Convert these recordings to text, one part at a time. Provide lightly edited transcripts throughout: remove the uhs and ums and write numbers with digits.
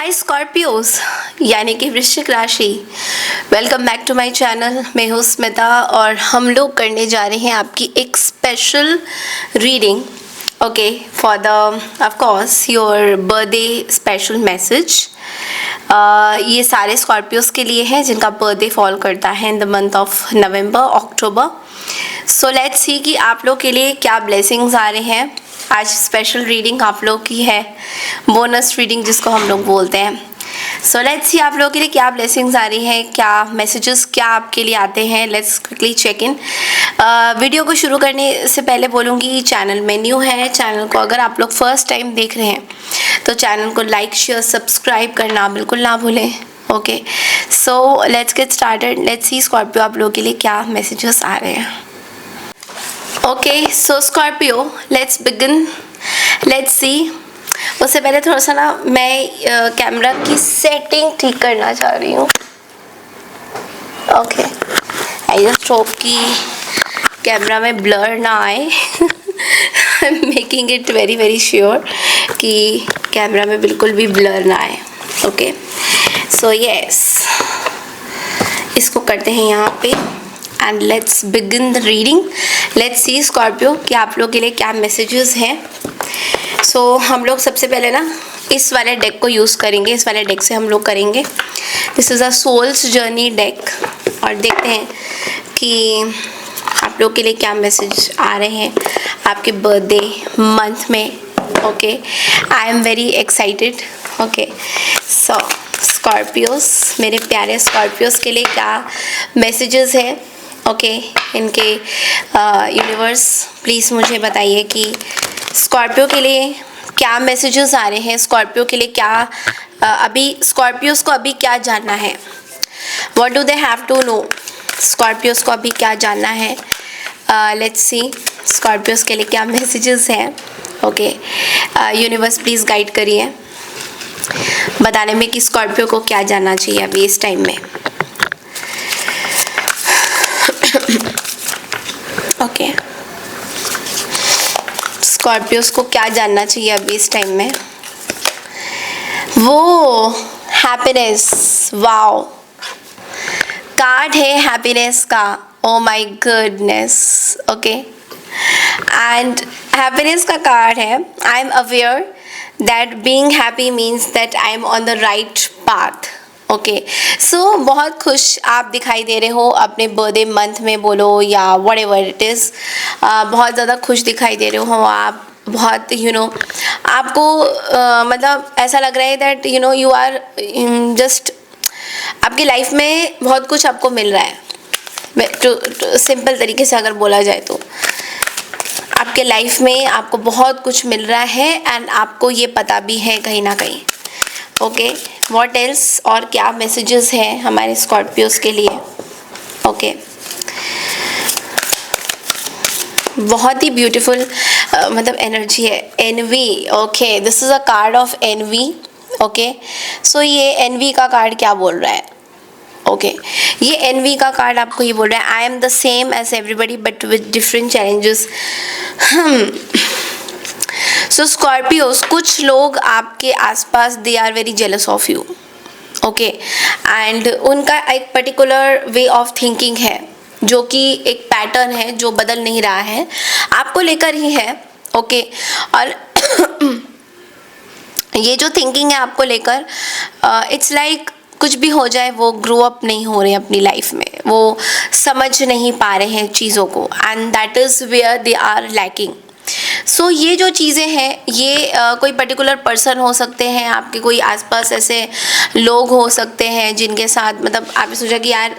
हाय Scorpios यानी कि वृश्चिक राशि, welcome back to my channel. मैं हूँ स्मिता और हम लोग करने जा रहे हैं आपकी एक special reading, okay, for the of course your birthday special message. ये सारे स्कॉर्पियोज के लिए हैं जिनका बर्थडे फॉल करता है in the month of November October. So let's see कि आप लोग के लिए क्या ब्लेसिंग्स आ रहे हैं। आज स्पेशल रीडिंग आप लोग की है, बोनस रीडिंग जिसको हम लोग बोलते हैं। सो लेट्स सी आप लोगों के लिए क्या ब्लेसिंग्स आ रही हैं, क्या मैसेजेस क्या आपके लिए आते हैं। Let's quickly check in. Video को शुरू करने से पहले बोलूँगी, चैनल में न्यू है, चैनल को अगर आप लोग फर्स्ट टाइम देख रहे हैं तो चैनल को लाइक शेयर सब्सक्राइब करना बिल्कुल ना भूलें। Okay, so let's get started. Let's see Scorpio आप लोगों के लिए क्या मैसेजेस आ रहे हैं। Okay, so Scorpio let's begin, let's see. उससे पहले थोड़ा सा ना मैं कैमरा की सेटिंग ठीक करना चाह रही हूँ। ओके, आई जस्ट होप कि कैमरा में ब्लर ना आए। I am making it very very sure कि कैमरा में बिल्कुल भी ब्लर ना आए। ओके, सो यस, इसको करते हैं यहाँ पे and let's begin the reading. Let's see Scorpio कि आप लोग के लिए क्या मैसेजेस हैं। सो हम लोग सबसे पहले ना इस वाले डेक को यूज़ करेंगे, इस वाले डेक से हम लोग करेंगे। This is a soul's journey deck और देखते हैं कि आप लोग के लिए क्या मैसेज आ रहे हैं आपके बर्थडे मंथ में। Okay, I am very excited. Okay, so Scorpios, मेरे प्यारे स्कॉर्पियोस के लिए क्या मैसेजेस हैं। ओके, इनके यूनिवर्स प्लीज़ मुझे बताइए कि स्कॉर्पियो के लिए क्या मैसेजेस आ रहे हैं। स्कॉर्पियो के लिए क्या अभी स्कॉर्पियोस को अभी क्या जानना है, what do they have to know. Scorpios को अभी क्या जानना है। लेट्स सी स्कॉर्पियोस के लिए क्या मैसेजेस हैं। ओके, यूनिवर्स प्लीज़ गाइड करिए बताने में कि स्कॉर्पियो को क्या जानना चाहिए अभी इस टाइम में। ओके, स्कॉर्पियोस को क्या जानना चाहिए अभी इस टाइम में। वो हैप्पीनेस, वाओ, कार्ड है हैप्पीनेस का। Oh my goodness. Okay, and happiness का कार्ड है। I am aware that being happy means that I am on the right path. Okay, so बहुत खुश आप दिखाई दे रहे हो अपने बर्थडे मंथ में बोलो या वट एवर इट इज़। बहुत ज़्यादा खुश दिखाई दे रहे हो आप, बहुत आपको मतलब ऐसा लग रहा है दैट यू आर जस्ट, आपकी लाइफ में बहुत कुछ आपको मिल रहा है। सिंपल तरीके से अगर बोला जाए तो आपके लाइफ में आपको बहुत कुछ मिल रहा है एंड आपको ये पता भी है कहीं ना कहीं। ओके, व्हाट एल्स, और क्या मैसेजेस हैं हमारे स्कॉर्पियोस के लिए। ओके, बहुत ही ब्यूटीफुल मतलब एनर्जी है। Envy, okay, this is a card of envy. Okay, so ये एनवी का कार्ड क्या बोल रहा है। ओके, ये एनवी का कार्ड आपको ये बोल रहा है, I am the same as everybody but with different challenges. So Scorpios, कुछ लोग आपके आसपास they are very jealous of you. Okay, and उनका एक पर्टिकुलर वे ऑफ थिंकिंग है जो कि एक पैटर्न है जो बदल नहीं रहा है, आपको लेकर ही है। ओके, और ये जो थिंकिंग है आपको लेकर, इट्स लाइक कुछ भी हो जाए वो ग्रो अप नहीं हो रहे अपनी लाइफ में, वो समझ नहीं पा रहे हैं चीज़ों को, and that is where they are lacking. So ये जो चीज़ें हैं ये कोई पर्टिकुलर पर्सन हो सकते हैं, आपके कोई आसपास ऐसे लोग हो सकते हैं जिनके साथ मतलब आपने सोचा कि यार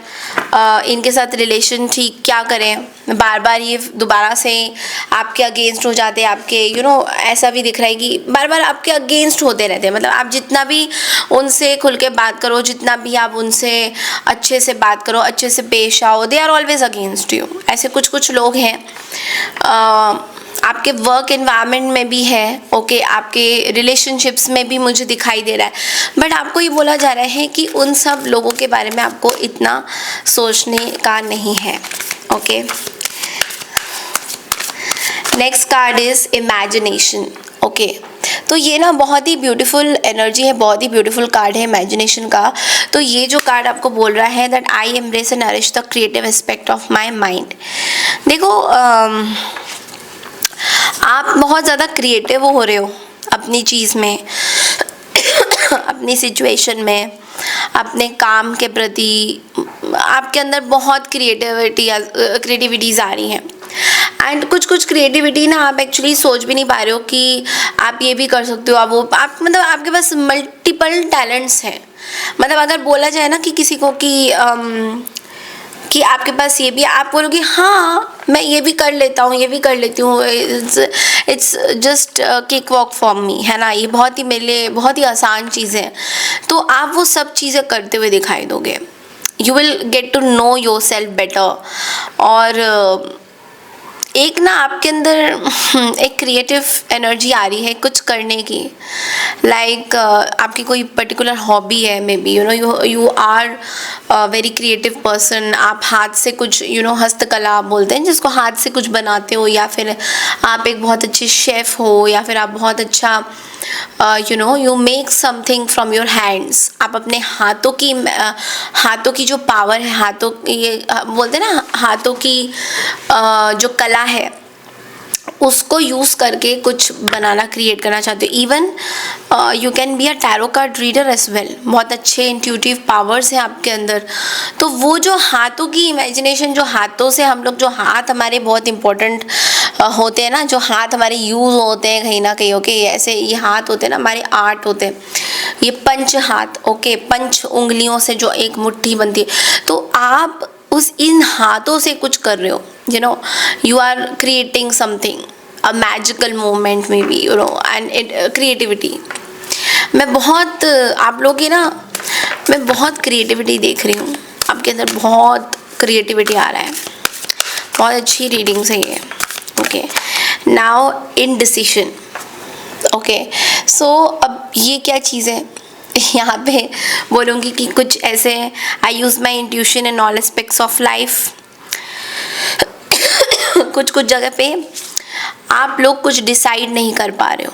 इनके साथ रिलेशन ठीक क्या करें, बार बार ये दोबारा से आपके अगेंस्ट हो जाते हैं। आपके ऐसा भी दिख रहा है कि बार बार आपके अगेंस्ट होते रहते हैं। मतलब आप जितना भी उनसे खुल के बात करो, जितना भी आप उनसे अच्छे से बात करो, अच्छे से पेश आओ, they are always against you. ऐसे कुछ कुछ लोग हैं आपके वर्क एनवायरनमेंट में भी है। ओके, आपके रिलेशनशिप्स में भी मुझे दिखाई दे रहा है, बट आपको ये बोला जा रहा है कि उन सब लोगों के बारे में आपको इतना सोचने का नहीं है। Okay, next card is imagination. Okay, तो ये ना बहुत ही ब्यूटीफुल एनर्जी है, बहुत ही ब्यूटीफुल कार्ड है इमेजिनेशन का। तो ये जो कार्ड आपको बोल रहा है that I embrace and nourish the creative aspect of my mind. देखो आप बहुत ज़्यादा क्रिएटिव हो रहे हो अपनी चीज़ में, अपनी सिचुएशन में, अपने काम के प्रति आपके अंदर बहुत क्रिएटिविटीज़ आ रही हैं। एंड कुछ क्रिएटिविटी ना आप एक्चुअली सोच भी नहीं पा रहे हो कि आप ये भी कर सकते हो, आप मतलब आपके पास मल्टीपल टैलेंट्स हैं। मतलब अगर बोला जाए ना कि किसी को कि आपके पास ये भी, आप बोलोगे हाँ मैं ये भी कर लेता हूँ, ये भी कर लेती हूँ, it's just cake walk for me, है ना, ये बहुत ही मेरे लिए बहुत ही आसान चीज़ें हैं। तो आप वो सब चीज़ें करते हुए दिखाई दोगे, you will get to know yourself better. और एक ना आपके अंदर एक क्रिएटिव एनर्जी आ रही है कुछ करने की। लाइक आपकी कोई पर्टिकुलर हॉबी है, maybe you are very creative person. आप हाथ से कुछ हस्तकला बोलते हैं जिसको, हाथ से कुछ बनाते हो, या फिर आप एक बहुत अच्छे शेफ़ हो, या फिर आप बहुत अच्छा you make something from your hands. आप अपने हाथों की जो पावर है, हाथों ये बोलते हैं ना, हाथों की जो कला है उसको यूज़ करके कुछ बनाना, क्रिएट करना चाहते हो। Even you can be a tarot card reader as well. बहुत अच्छे इंट्यूटिव पावर्स हैं आपके अंदर। तो वो जो हाथों की इमेजिनेशन, जो हाथों से हम लोग, जो हाथ हमारे बहुत इंपॉर्टेंट होते हैं ना, जो हाथ हमारे यूज़ होते हैं कहीं ना कहीं, ओके, ऐसे ये हाथ होते हैं ना हमारे आर्ट होते हैं, ये पंच हाथ, ओके, पंच उंगलियों से जो एक मुट्ठी बनती है। तो आप इन हाथों से कुछ कर रहे हो, you are creating something, a magical moment maybe, and creativity। मैं बहुत आप लोग की ना, मैं बहुत क्रिएटिविटी देख रही हूँ आपके अंदर, बहुत क्रिएटिविटी आ रहा है। बहुत अच्छी रीडिंग्स है ये। Okay, now indecision. ओके, सो अब ये क्या चीज़ है, यहाँ पे बोलूँगी कि कुछ ऐसे, I use my intuition in all aspects of life. कुछ जगह पे आप लोग कुछ डिसाइड नहीं कर पा रहे हो,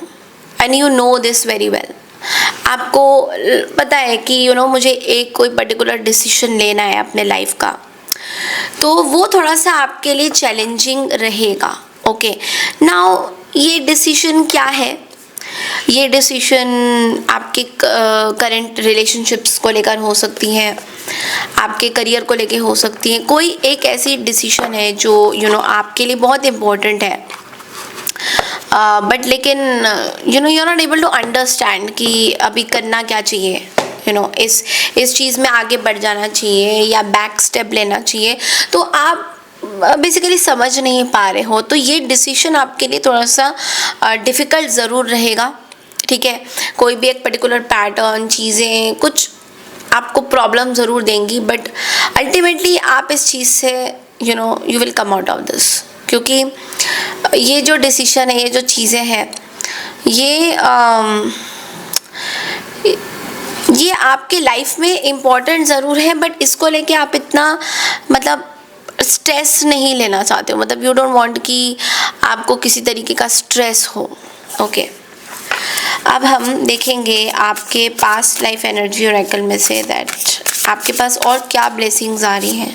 and you know this very well. आपको पता है कि मुझे एक कोई पर्टिकुलर डिसीजन लेना है अपने लाइफ का, तो वो थोड़ा सा आपके लिए चैलेंजिंग रहेगा। ओके, नाउ ये डिसीजन क्या है? ये डिसीजन आपके करंट रिलेशनशिप्स को लेकर हो सकती हैं, आपके करियर को लेकर हो सकती हैं। कोई एक ऐसी डिसीजन है जो आपके लिए बहुत इम्पोर्टेंट है, बट लेकिन you are not able to understand कि अभी करना क्या चाहिए, इस चीज़ में आगे बढ़ जाना चाहिए या बैक स्टेप लेना चाहिए। तो आप बेसिकली समझ नहीं पा रहे हो। तो ये डिसीजन आपके लिए थोड़ा सा डिफ़िकल्ट ज़रूर रहेगा, ठीक है। कोई भी एक पर्टिकुलर पैटर्न, चीज़ें कुछ आपको प्रॉब्लम ज़रूर देंगी, बट अल्टीमेटली आप इस चीज़ से you will come out of this. क्योंकि ये जो डिसीजन है, ये जो चीज़ें हैं, ये आपके लाइफ में इम्पॉर्टेंट ज़रूर है, बट इसको लेके आप इतना मतलब स्ट्रेस नहीं लेना चाहते हो। मतलब यू डोंट वांट कि आपको किसी तरीके का स्ट्रेस हो। ओके, अब हम देखेंगे आपके पास्ट लाइफ एनर्जी ओरेकल में से दैट आपके पास और क्या ब्लेसिंग्स आ रही हैं।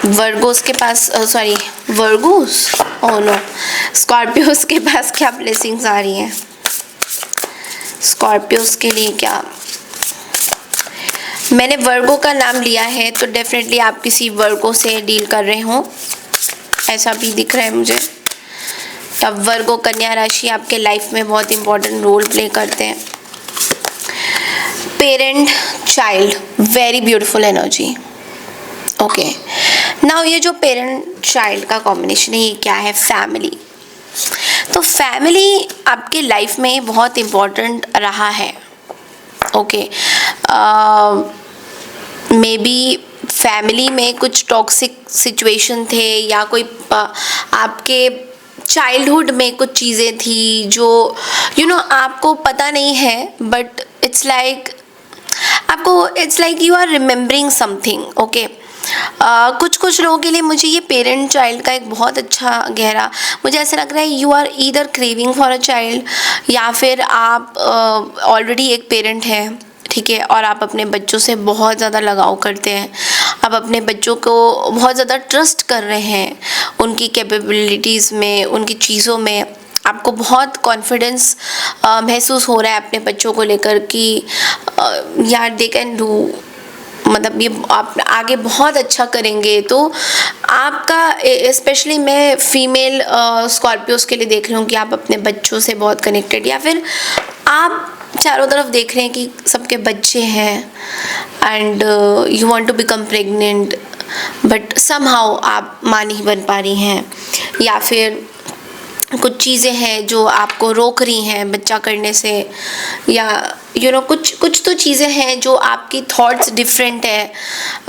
वर्गोस के पास, sorry Virgos, oh no, Scorpios के पास क्या ब्लेसिंग्स आ रही हैं? स्कॉर्पियोस के लिए क्या, मैंने वर्गो का नाम लिया है तो डेफिनेटली आप किसी वर्गो से डील कर रहे हो, ऐसा भी दिख रहा है मुझे। अब वर्गो कन्या राशि आपके लाइफ में बहुत इंपॉर्टेंट रोल प्ले करते हैं। Parent child, very beautiful energy. Okay, now ये जो पेरेंट चाइल्ड का कॉम्बिनेशन है, ये क्या है? फैमिली। तो फैमिली आपके लाइफ में बहुत इम्पोर्टेंट रहा है। ओके, मे बी फैमिली में कुछ टॉक्सिक सिचुएशन थे, या कोई आपके चाइल्डहुड में कुछ चीज़ें थी जो आपको पता नहीं है, but it's like you are remembering something. Okay, कुछ कुछ लोगों के लिए मुझे ये पेरेंट चाइल्ड का एक बहुत अच्छा गहरा, मुझे ऐसा लग रहा है you are either craving for a child, या फिर आप ऑलरेडी एक पेरेंट हैं, ठीक है, और आप अपने बच्चों से बहुत ज़्यादा लगाव करते हैं, आप अपने बच्चों को बहुत ज़्यादा ट्रस्ट कर रहे हैं, उनकी कैपेबिलिटीज़ में, उनकी चीज़ों में आपको बहुत कॉन्फिडेंस महसूस हो रहा है अपने बच्चों को लेकर कि यार दे कैन डू, मतलब ये आप आगे बहुत अच्छा करेंगे। तो आपका स्पेशली मैं फीमेल स्कॉर्पियोस के लिए देख रही हूँ कि आप अपने बच्चों से बहुत कनेक्टेड, या फिर आप चारों तरफ देख रहे हैं कि सबके बच्चे हैं and you want to become pregnant, but somehow आप माँ नहीं बन पा रही हैं, या फिर कुछ चीज़ें हैं जो आपको रोक रही हैं बच्चा करने से, या कुछ तो चीज़ें हैं जो आपकी थॉट्स डिफरेंट है,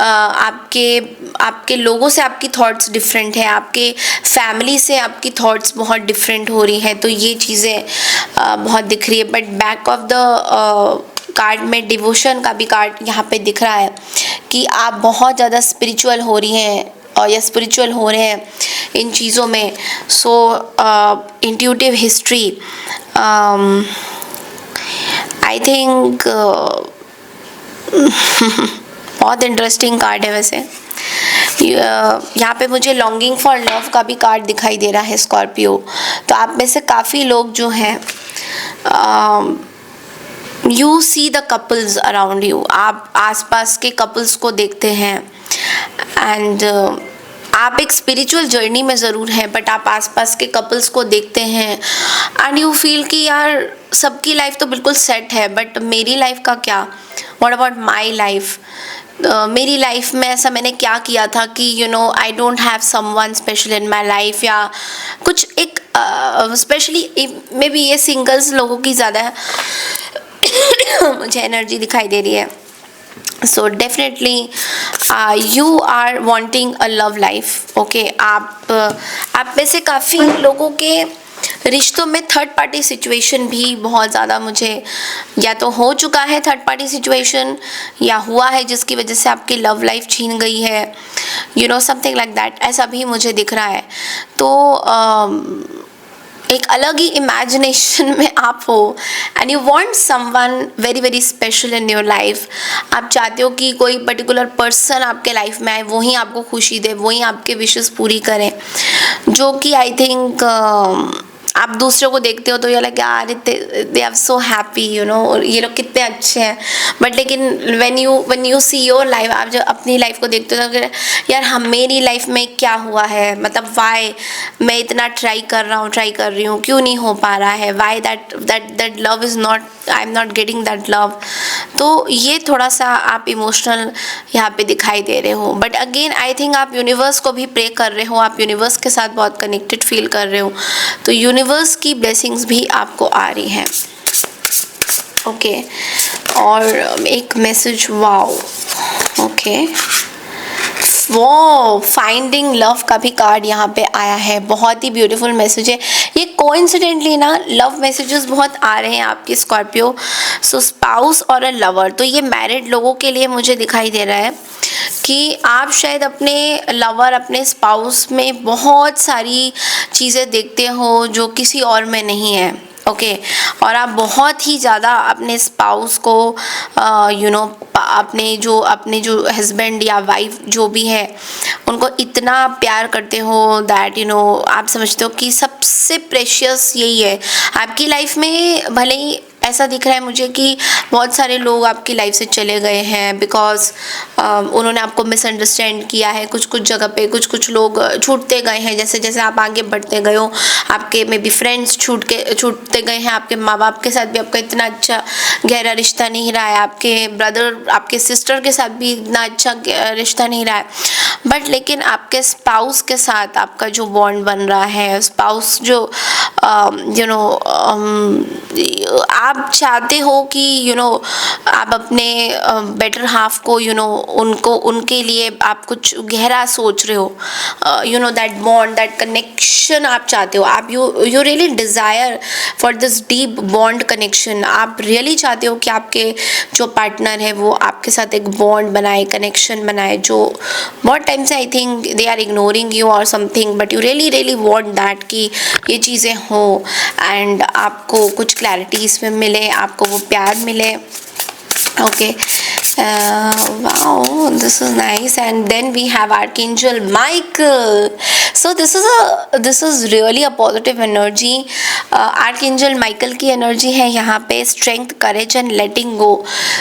आपके लोगों से आपकी थॉट्स डिफरेंट है, आपके फैमिली से आपकी थॉट्स बहुत डिफरेंट हो रही हैं। तो ये चीज़ें बहुत दिख रही है। But back of the card में डिवोशन का भी कार्ड यहाँ पे दिख रहा है कि आप बहुत ज़्यादा स्पिरिचुअल हो रही हैं और या स्पिरिचुअल हो रहे हैं इन चीज़ों में। सो इंट्यूटिव हिस्ट्री, आई थिंक बहुत इंटरेस्टिंग कार्ड है वैसे। यहाँ पे मुझे लॉन्गिंग फॉर लव का भी कार्ड दिखाई दे रहा है स्कॉर्पियो। तो आप में से काफ़ी लोग जो हैं you see the couples around you, आप आसपास के कपल्स को देखते हैं एंड आप एक स्पिरिचुअल जर्नी में ज़रूर हैं, बट आप आसपास के कपल्स को देखते हैं एंड यू फील कि यार सबकी लाइफ तो बिल्कुल सेट है, बट मेरी लाइफ का क्या, व्हाट अबाउट माई लाइफ, मेरी लाइफ में ऐसा मैंने क्या किया था कि I don't have someone special in my life, या कुछ एक स्पेशली मे बी ये सिंगल्स लोगों की ज़्यादा मुझे एनर्जी दिखाई दे रही है। So definitely you are wanting a love life, okay. आप में से काफ़ी लोगों के रिश्तों में थर्ड पार्टी सिचुएशन भी बहुत ज़्यादा, मुझे या तो हो चुका है थर्ड पार्टी सिचुएशन, या हुआ है जिसकी वजह से आपकी लव लाइफ छीन गई है, समथिंग लाइक दैट, ऐसा भी मुझे दिख रहा है। तो एक अलग ही इमेजिनेशन में आप हो and you want someone very very special in your life. आप चाहते हो कि कोई पर्टिकुलर पर्सन आपके लाइफ में आए, वही आपको खुशी दे, वही आपके विशेस पूरी करें, जो कि आई थिंक आप दूसरों को देखते हो तो ये लगे यार दे आर सो हैप्पी, और ये लोग कितने अच्छे हैं, बट लेकिन when you see your life, आप जब अपनी लाइफ को देखते हो तो यार हम मेरी लाइफ में क्या हुआ है, मतलब वाई मैं इतना ट्राई कर रही हूँ, क्यों नहीं हो पा रहा है, why that love is not, I am not getting that love. तो ये थोड़ा सा आप इमोशनल यहाँ पे दिखाई दे रहे हो, बट अगेन आई थिंक आप यूनिवर्स को भी प्रे कर रहे हो, आप यूनिवर्स के साथ बहुत कनेक्टेड फील कर रहे हो, तो यूनिवर्स की ब्लेसिंग्स भी आपको आ रही हैं, ओके। और एक मैसेज, वाओ, ओके, वो फाइंडिंग लव का भी कार्ड यहाँ पे आया है, बहुत ही ब्यूटीफुल मैसेज है ये। कोइंसिडेंटली ना लव मैसेजेस बहुत आ रहे हैं आपके स्कॉर्पियो। सो स्पाउस और अ लवर, तो ये मैरिड लोगों के लिए मुझे दिखाई दे रहा है कि आप शायद अपने लवर, अपने स्पाउस में बहुत सारी चीज़ें देखते हो जो किसी और में नहीं है, ओके। और आप बहुत ही ज़्यादा अपने स्पाउस को अपने जो हस्बैंड या वाइफ जो भी है उनको इतना प्यार करते हो दैट आप समझते हो कि सबसे प्रेशियस यही है आपकी लाइफ में। भले ही ऐसा दिख रहा है मुझे कि बहुत सारे लोग आपकी लाइफ से चले गए हैं बिकॉज उन्होंने आपको मिसअंडरस्टैंड किया है, कुछ जगह पे कुछ लोग छूटते गए हैं, जैसे जैसे आप आगे बढ़ते गए हो आपके मे बी फ्रेंड्स छूटते गए हैं, आपके माँ बाप के साथ भी आपका इतना अच्छा गहरा रिश्ता नहीं रहा है, आपके ब्रदर आपके सिस्टर के साथ भी इतना अच्छा रिश्ता नहीं रहा है, बट लेकिन आपके स्पाउस के साथ आपका जो बॉन्ड बन रहा है, स्पाउस जो आप चाहते हो कि आप अपने बेटर हाफ को उनको उनके लिए आप कुछ गहरा सोच रहे हो, दैट बॉन्ड, दैट कनेक्शन आप चाहते हो, आप you really desire for this deep bond connection. आप रियली चाहते हो कि आपके जो पार्टनर है वो आपके साथ एक बॉन्ड बनाए, कनेक्शन बनाए, जो बहुत टाइम से I think they are ignoring you or something, but you really really want that कि ये चीज़ें हो एंड आपको कुछ क्लैरिटी इसमें मिले, आपको वो प्यार मिले। Okay, wow, this is nice. And then we have Archangel Michael. So this is really a positive energy. Archangel Michael की energy है यहाँ पे strength, courage and letting go.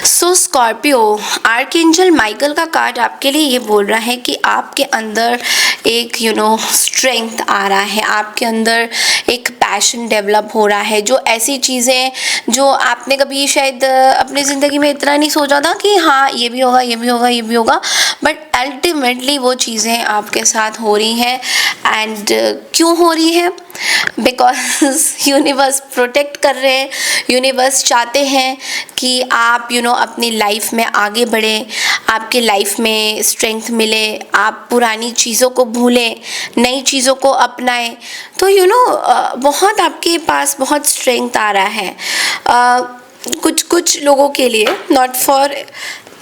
So Scorpio, Archangel Michael का कार्ड आपके लिए ये बोल रहा है कि आपके अंदर एक strength आ रहा है, आपके अंदर एक पैशन डेवलप हो रहा है, जो ऐसी चीज़ें जो आपने कभी शायद अपनी ज़िंदगी में इतना नहीं सोचा था कि हाँ ये भी होगा, ये भी होगा, ये भी होगा, बट अल्टीमेटली वो चीज़ें आपके साथ हो रही हैं। एंड क्यों हो रही है? बिकॉज यूनिवर्स प्रोटेक्ट कर रहे हैं, यूनिवर्स चाहते हैं कि आप अपनी लाइफ में आगे बढ़ें, आपके लाइफ में स्ट्रेंथ मिले, आप पुरानी चीज़ों को भूलें, नई चीज़ों को अपनाएं। तो बहुत आपके पास बहुत स्ट्रेंथ आ रहा है। कुछ लोगों के लिए, नॉट फॉर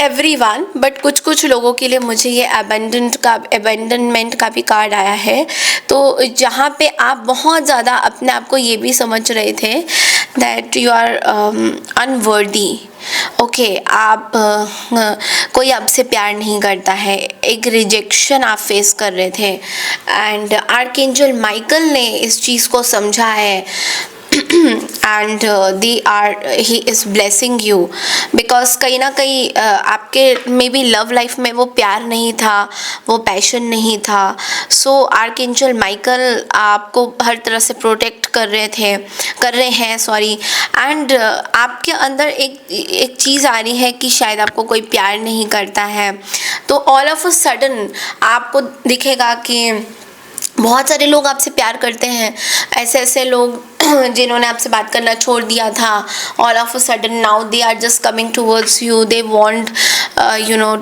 एवरीवन, बट कुछ लोगों के लिए मुझे ये अबेंडनमेंट का भी कार्ड आया है। तो जहाँ पे आप बहुत ज़्यादा अपने आप को ये भी समझ रहे थे that you are unworthy. Okay, आप कोई आपसे प्यार नहीं करता है, एक रिजेक्शन आप फेस कर रहे थे एंड आर्कएंजल माइकल ने इस चीज़ को समझा है and he is blessing you because कहीं ना कहीं आपके मे बी लव लाइफ में वो प्यार नहीं था, वो पैशन नहीं था। सो आर्कएंजल माइकल आपको हर तरह से प्रोटेक्ट कर रहे हैं एंड आपके अंदर एक चीज़ आ रही है कि शायद आपको कोई प्यार नहीं करता है। तो ऑल ऑफ अ सडन आपको दिखेगा कि बहुत सारे लोग आपसे प्यार करते हैं, ऐसे लोग जिन्होंने आपसे बात करना छोड़ दिया था, all of a sudden now they are just coming towards you, they want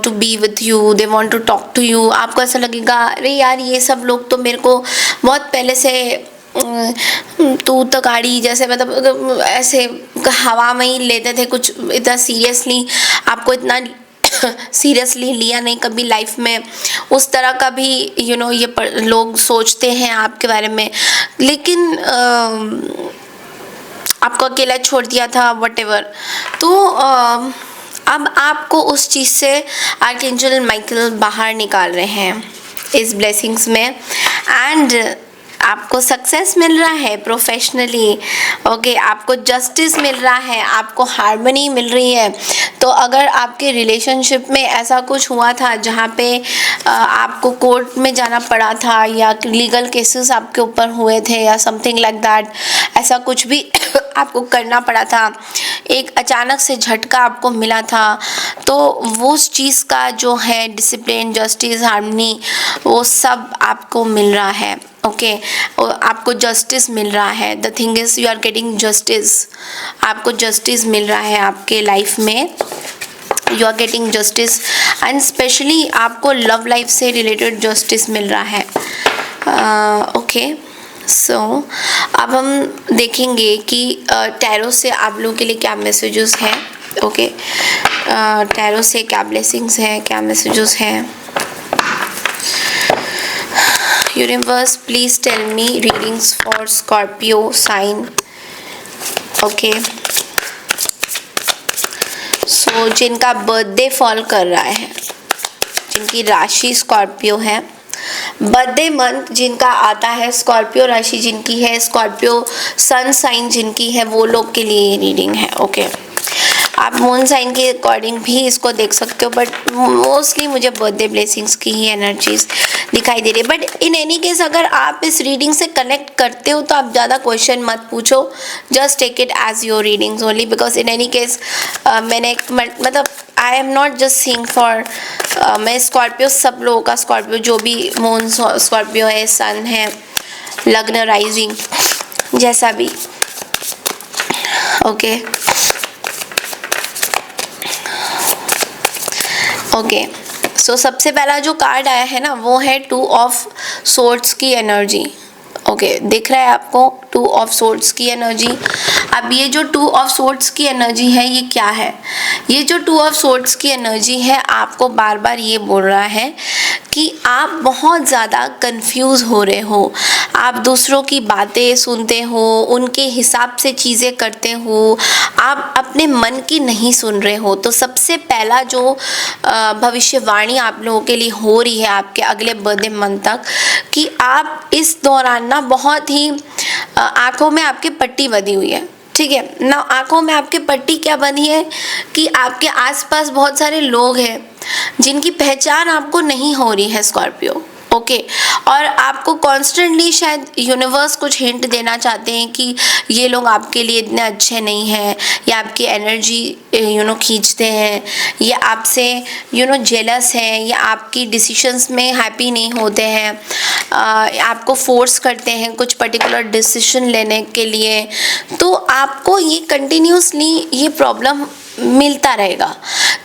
to be with you, they want to talk to you. आपको ऐसा लगेगा अरे यार ये सब लोग तो मेरे को बहुत पहले से तू तो गाड़ी जैसे मतलब ऐसे हवा में ही लेते थे, कुछ इतना सीरियसली आपको इतना सीरियसली लिया नहीं कभी लाइफ में, उस तरह का भी ये लोग सोचते हैं आपके बारे में। लेकिन आपको अकेला छोड़ दिया था व्हाटएवर। तो अब आपको उस चीज़ से आर्कएंजल माइकल बाहर निकाल रहे हैं इस ब्लेसिंग्स में एंड आपको सक्सेस मिल रहा है प्रोफेशनली। ओके, आपको जस्टिस मिल रहा है, आपको हार्मनी मिल रही है। तो अगर आपके रिलेशनशिप में ऐसा कुछ हुआ था जहाँ पे आपको कोर्ट में जाना पड़ा था या लीगल केसेस आपके ऊपर हुए थे या समथिंग लाइक दैट, ऐसा कुछ भी आपको करना पड़ा था, एक अचानक से झटका आपको मिला था, तो वो उस चीज़ का जो है डिसिप्लिन, जस्टिस, हार्मनी, वो सब आपको मिल रहा है। ओके, आपको जस्टिस मिल रहा है। The thing is you are getting justice, आपको जस्टिस मिल रहा है आपके लाइफ में, you are getting justice and specially आपको लव लाइफ से रिलेटेड जस्टिस मिल रहा है। ओके, सो अब हम देखेंगे कि टैरो से आप लोगों के लिए क्या मैसेजेस हैं। ओके, टैरो से क्या ब्लेसिंग्स हैं, क्या मैसेजेस हैं। Universe please tell me readings for Scorpio sign. Okay, so जिनका बर्थडे फॉल कर रहा है, जिनकी राशि स्कॉर्पियो है, बर्थडे मंथ जिनका आता है स्कॉर्पियो राशि जिनकी है, स्कॉर्पियो सन साइन जिनकी है, वो लोग के लिए ये रीडिंग है। ओके, आप मून साइन के अकॉर्डिंग भी इसको देख सकते हो, बट मोस्टली मुझे बर्थडे ब्लेसिंग्स की ही एनर्जीज दिखाई दे रही है। बट इन एनी केस अगर आप इस रीडिंग से कनेक्ट करते हो तो आप ज़्यादा क्वेश्चन मत पूछो, just take it as your readings only, because in any case मैंने मतलब I am not just seeing for मैं स्कॉर्पियो, सब लोगों का स्कॉर्पियो, जो भी मून स्कॉर्पियो है, सन है, लग्न, राइजिंग, जैसा भी। ओके, ओके, सो सबसे पहला जो कार्ड आया है ना वो है 2 ऑफ सोर्ड्स की एनर्जी। ओके, दिख रहा है आपको 2 ऑफ सोर्ड्स की एनर्जी। अब ये जो 2 ऑफ सोर्ड्स की एनर्जी है ये क्या है? ये जो 2 ऑफ सोर्ड्स की एनर्जी है आपको बार बार ये बोल रहा है कि आप बहुत ज़्यादा कंफ्यूज हो रहे हो, आप दूसरों की बातें सुनते हो, उनके हिसाब से चीज़ें करते हो, आप अपने मन की नहीं सुन रहे हो। तो सबसे पहला जो भविष्यवाणी आप लोगों के लिए हो रही है आपके अगले बर्थडे मंथ तक, कि आप इस दौरान ना बहुत ही आंखों में आपकी पट्टी बंधी हुई है। ठीक है ना, आंखों में आपकी पट्टी क्या बनी है कि आपके आसपास बहुत सारे लोग हैं जिनकी पहचान आपको नहीं हो रही है स्कॉर्पियो। ओके, और आपको कॉन्स्टेंटली शायद यूनिवर्स कुछ हिंट देना चाहते हैं कि ये लोग आपके लिए इतने अच्छे नहीं हैं, या आपकी एनर्जी खींचते हैं, या आपसे जेलस हैं, या आपकी डिसीशंस में हैप्पी नहीं होते हैं, आपको फोर्स करते हैं कुछ पर्टिकुलर डिसीजन लेने के लिए। तो आपको ये कंटिन्यूसली ये प्रॉब्लम मिलता रहेगा।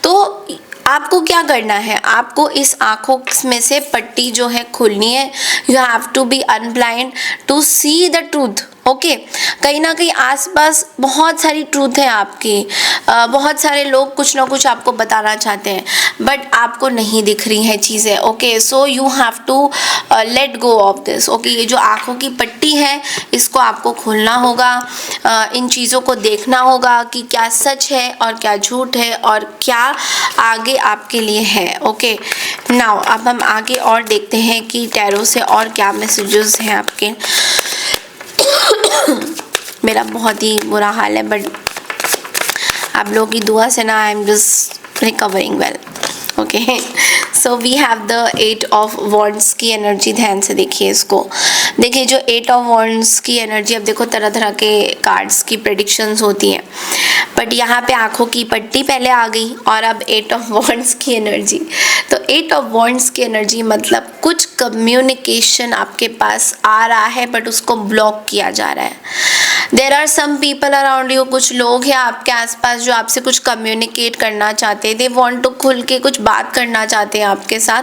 तो आपको क्या करना है, आपको इस आँखों में से पट्टी जो है खोलनी है। You have to be unblind to see the truth. Okay, कहीं ना कहीं आसपास बहुत सारी ट्रूथ है आपकी, बहुत सारे लोग कुछ ना कुछ आपको बताना चाहते हैं बट आपको नहीं दिख रही हैं चीज़ें। Okay, so you have to let go of this. Okay, ये जो आँखों की पट्टी है इसको आपको खोलना होगा, इन चीज़ों को देखना होगा कि क्या सच है और क्या झूठ है और क्या आगे आपके लिए है। ओके, नाउ अब हम आगे और देखते हैं कि टैरो से और क्या मैसेजेस हैं आपके। मेरा बहुत ही बुरा हाल है बट आप लोगों की दुआ से ना I am just recovering well. Okay, so we have the 8 of wands की एनर्जी। ध्यान से देखिए इसको, देखिए जो 8 ऑफ वॉन्ड्स की एनर्जी, अब देखो तरह तरह के कार्ड्स की प्रेडिक्शंस होती हैं बट यहाँ पे आँखों की पट्टी पहले आ गई और अब 8 ऑफ वॉन्ड्स की एनर्जी। तो 8 ऑफ वॉन्ड्स की एनर्जी मतलब कुछ कम्युनिकेशन आपके पास आ रहा है बट उसको ब्लॉक किया जा रहा है। There are some people around you, कुछ लोग हैं आपके आसपास जो आपसे कुछ कम्युनिकेट करना चाहते हैं, दे वॉन्ट टू खुल के कुछ बात करना चाहते हैं आपके साथ,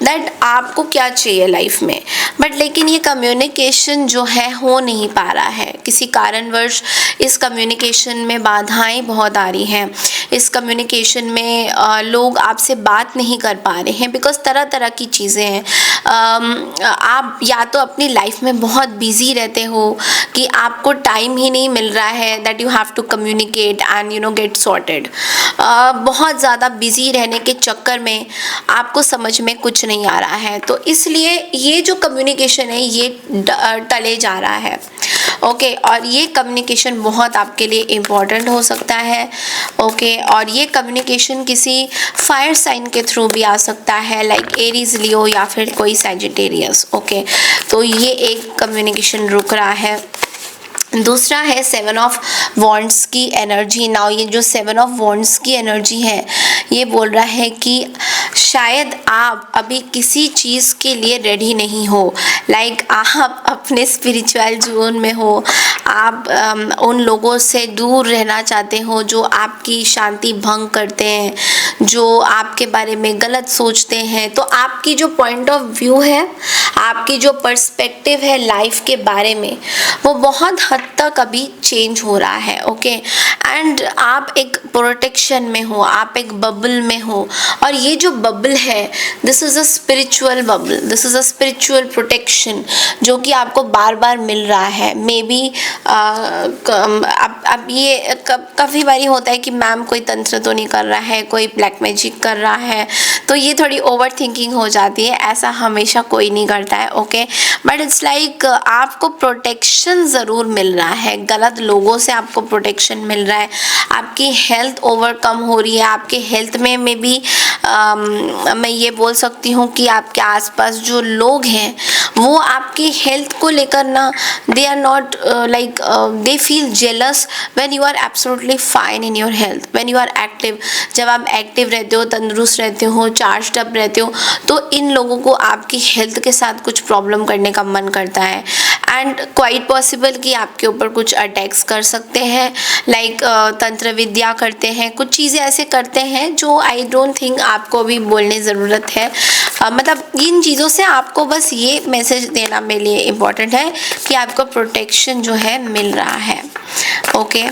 दैट आपको क्या चाहिए लाइफ में, बट लेकिन ये कम्युनिकेशन जो है हो नहीं पा रहा है। किसी कारणवश इस कम्युनिकेशन में बाधाएं बहुत आ रही हैं, इस कम्युनिकेशन में लोग आपसे बात नहीं कर पा रहे हैं बिकॉज तरह तरह की चीज़ें हैं। आप या तो अपनी लाइफ में बहुत बिजी रहते हो कि आपको टाइम ही नहीं मिल रहा है that you have to communicate and get sorted. बहुत ज़्यादा बिजी रहने के चक्कर में आपको समझ में कुछ नहीं आ रहा है, तो इसलिए ये जो कम्युनिकेशन है ये टले जा रहा है। ओके, और ये कम्युनिकेशन बहुत आपके लिए इम्पॉर्टेंट हो सकता है। ओके, और ये कम्युनिकेशन किसी फायर साइन के थ्रू भी आ सकता है, लाइक एरीज, लियो या फिर कोई सैजिटेरियस। ओके, तो ये एक कम्युनिकेशन रुक रहा है। दूसरा है 7 ऑफ वॉन्ड्स की एनर्जी। नाउ ये जो 7 ऑफ वॉन्ड्स की एनर्जी है ये बोल रहा है कि शायद आप अभी किसी चीज़ के लिए रेडी नहीं हो, लाइक आप अपने स्पिरिचुअल जोन में हो, आप उन लोगों से दूर रहना चाहते हो जो आपकी शांति भंग करते हैं, जो आपके बारे में गलत सोचते हैं। तो आपकी जो पॉइंट ऑफ व्यू है, आपकी जो पर्सपेक्टिव है लाइफ के बारे में, वो बहुत हद तक अभी चेंज हो रहा है। ओके, एंड आप एक प्रोटेक्शन में हो, आप एक बबल में हो, और ये जो बबल है this is a spiritual bubble, this is a spiritual protection जो कि आपको बार बार मिल रहा है। मे बी अब ये काफ़ी बारी होता है कि मैम कोई तंत्र तो नहीं कर रहा है, कोई ब्लैक मैजिक कर रहा है, तो ये थोड़ी ओवर थिंकिंग हो जाती है। ऐसा हमेशा कोई नहीं करता है। ओके, बट इट्स लाइक आपको प्रोटेक्शन ज़रूर मिल रहा है, गलत लोगों से आपको प्रोटेक्शन मिल रहा है, आपकी हेल्थ ओवरकम हो रही है। आपके हेल्थ में मे बी मैं ये बोल सकती हूँ कि आपके आसपास जो लोग हैं वो आपकी हेल्थ को लेकर ना they are not like they feel jealous when you are absolutely fine in your health, when you are active. जब आप एक्टिव रहते हो, तंदुरुस्त रहते हो, चार्ज्ड अप रहते हो, तो इन लोगों को आपकी हेल्थ के साथ कुछ प्रॉब्लम करने का मन करता है। एंड क्वाइट पॉसिबल कि आपके ऊपर कुछ अटैक्स कर सकते हैं, लाइक तंत्र विद्या करते हैं, कुछ चीज़ें ऐसे करते हैं जो आई डोंट थिंक आपको अभी बोलने ज़रूरत है। मतलब इन चीज़ों से आपको बस ये मैसेज देना मेरे लिए इम्पोर्टेंट है कि आपको प्रोटेक्शन जो है मिल रहा है। ओके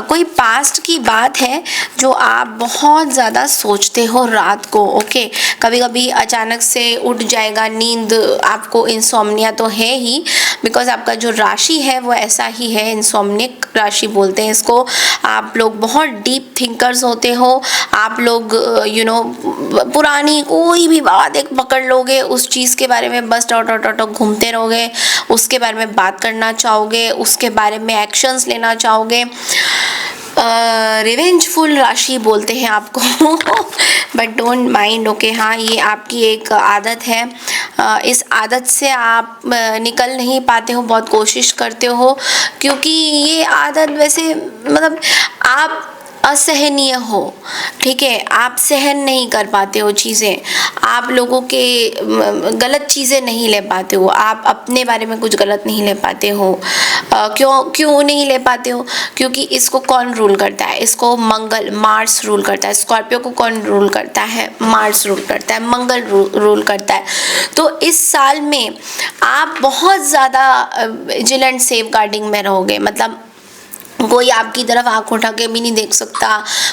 कोई पास्ट की बात है जो आप बहुत ज़्यादा सोचते हो रात को। ओके कभी कभी अचानक से उठ जाएगा नींद, आपको इंसोम्निया तो है ही, बिकॉज आपका जो राशि है वो ऐसा ही है, इंसोम्निक राशि बोलते हैं इसको। आप लोग बहुत डीप थिंकर्स होते हो, आप लोग पुरानी कोई भी बात एक पकड़ लोगे, उस चीज़ के बारे में बस टॉट घूमते रहोगे, उसके बारे में बात करना चाहोगे, उसके बारे में एक्शंस लेना चाहोगे। रिवेंजफुल राशि बोलते हैं आपको बट डोंट माइंड। ओके हाँ ये आपकी एक आदत है, इस आदत से आप निकल नहीं पाते हो, बहुत कोशिश करते हो, क्योंकि ये आदत वैसे मतलब आप असहनीय हो, ठीक है, आप सहन नहीं कर पाते हो चीज़ें, आप लोगों के गलत चीज़ें नहीं ले पाते हो, आप अपने बारे में कुछ गलत नहीं ले पाते हो। क्यों नहीं ले पाते हो? क्योंकि इसको कौन रूल करता है? इसको मंगल, मार्स रूल करता है। स्कॉर्पियो को कौन रूल करता है? मार्स रूल करता है, मंगल रूल करता है। तो इस साल में आप बहुत ज़्यादा विजिलेंट सेफ गार्डिंग में रहोगे, मतलब कोई आपकी तरफ आंख उठा के भी नहीं देख सकता,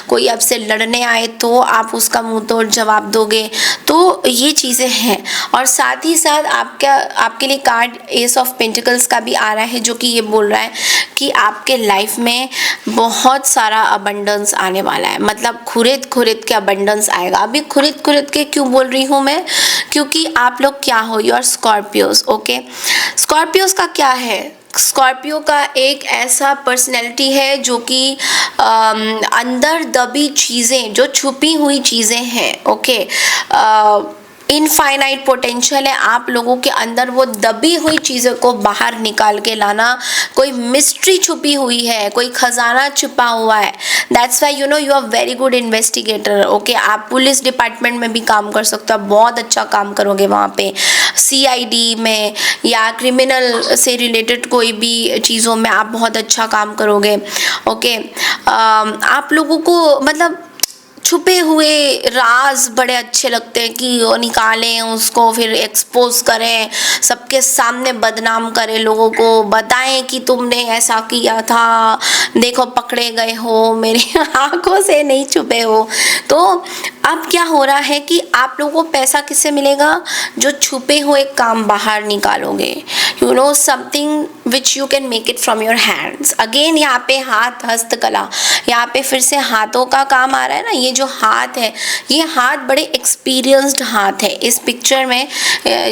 कोई आपसे लड़ने आए तो आप उसका मुंह तोड़ जवाब दोगे। तो ये चीज़ें हैं, और साथ ही साथ आपके लिए कार्ड एस ऑफ पेंटिकल्स का भी आ रहा है, जो कि ये बोल रहा है कि आपके लाइफ में बहुत सारा अबंडेंस आने वाला है, मतलब खुरिद के अबंडेंस आएगा। अभी खुरिद के क्यों बोल रही हूँ मैं? क्योंकि आप लोग क्या हो, you are Scorpios. Okay Scorpios का क्या है? स्कॉर्पियो का एक ऐसा पर्सनैलिटी है जो कि अंदर दबी चीज़ें, जो छुपी हुई चीज़ें हैं, ओके इनफाइनाइट पोटेंशियल है आप लोगों के अंदर, वो दबी हुई चीज़ों को बाहर निकाल के लाना। कोई मिस्ट्री छुपी हुई है, कोई खजाना छुपा हुआ है। That's why you are very good investigator. Okay आप पुलिस डिपार्टमेंट में भी काम कर सकते हो, बहुत अच्छा काम करोगे वहाँ पे, CID में या क्रिमिनल से रिलेटेड कोई भी चीज़ों में आप बहुत अच्छा काम करोगे। ओके आप लोगों को मतलब छुपे हुए राज बड़े अच्छे लगते हैं कि वो निकालें, उसको फिर एक्सपोज करें, सबके सामने बदनाम करें, लोगों को बताएं कि तुमने ऐसा किया था, देखो पकड़े गए हो, मेरी आंखों से नहीं छुपे हो। तो अब क्या हो रहा है कि आप लोगों को पैसा किससे मिलेगा? जो छुपे हुए काम बाहर निकालोगे, something which you can make it from your hands. Again यहाँ पे हाथ, हस्तकला, यहाँ पे फिर से हाथों का काम आ रहा है ना। ये जो हाथ है, ये हाथ बड़े एक्सपीरियंस्ड हाथ है। इस पिक्चर में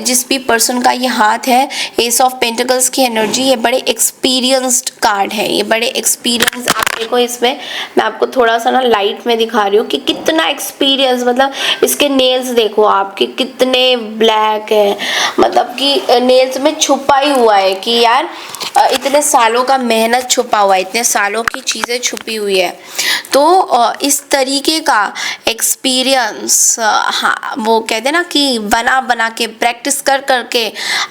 जिस भी पर्सन का ये हाथ है, एस ऑफ पेंटिकल्स की एनर्जी, ये बड़े एक्सपीरियंस्ड कार्ड है, ये बड़े एक्सपीरियंस। आप देखो इसमें मैं आपको थोड़ा सा ना लाइट में दिखा रही हूँ कि कितना एक्सपीरियंस, मतलब इसके नेल्स देखो आपके कितने ब्लैक है, मतलब कि नेल्स में छुपा ही हुआ है कि यार इतने सालों का मेहनत छुपा हुआ है, इतने सालों की चीज़ें छुपी हुई है। तो इस तरीके का एक्सपीरियंस, हाँ वो कहते हैं ना कि बना के प्रैक्टिस कर के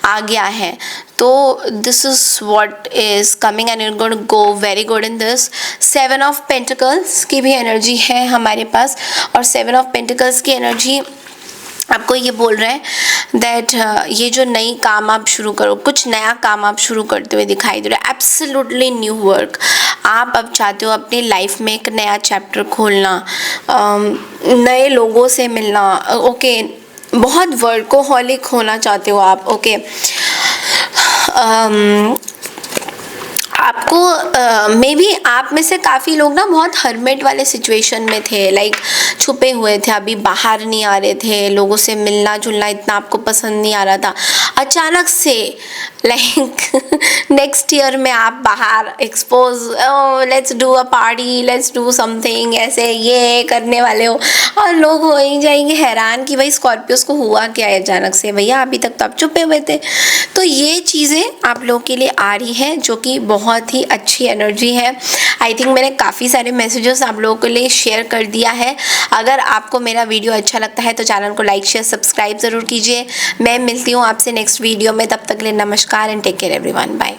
आ गया है। तो this is what is coming and you going to go very good in this. 7 of pentacles की भी एनर्जी है हमारे पास, और 7 ऑफ पेंटिकल्स की एनर्जी आपको ये बोल रहे हैं दैट ये जो नई काम आप शुरू करो, कुछ नया काम आप शुरू करते हुए दिखाई दे रहा है, एब्सोल्युटली न्यू वर्क। आप अब चाहते हो अपनी लाइफ में एक नया चैप्टर खोलना, नए लोगों से मिलना। ओके बहुत वर्कोहॉलिक होना चाहते हो आप। ओके आपको मे बी आप में से काफ़ी लोग ना बहुत हर्मिट वाले सिचुएशन में थे, लाइक छुपे हुए थे, अभी बाहर नहीं आ रहे थे, लोगों से मिलना जुलना इतना आपको पसंद नहीं आ रहा था। अचानक से लाइक नेक्स्ट ईयर में आप बाहर expose, let's do a party, let's do something, ऐसे ये करने वाले हो, और लोग हो ही जाएंगे हैरान कि भाई स्कॉर्पियोस को हुआ क्या है अचानक से, भैया अभी तक तो आप छुपे हुए थे। तो ये चीज़ें आप लोगों के लिए आ रही हैं, जो कि बहुत ही अच्छी एनर्जी है। आई थिंक मैंने काफ़ी सारे मैसेजेस आप लोगों के लिए शेयर कर दिया है। अगर आपको मेरा वीडियो अच्छा लगता है तो चैनल को लाइक शेयर सब्सक्राइब ज़रूर कीजिए। मैं मिलती हूँ आपसे नेक्स्ट वीडियो में, तब तक के लिए नमस्कार and take care everyone, bye.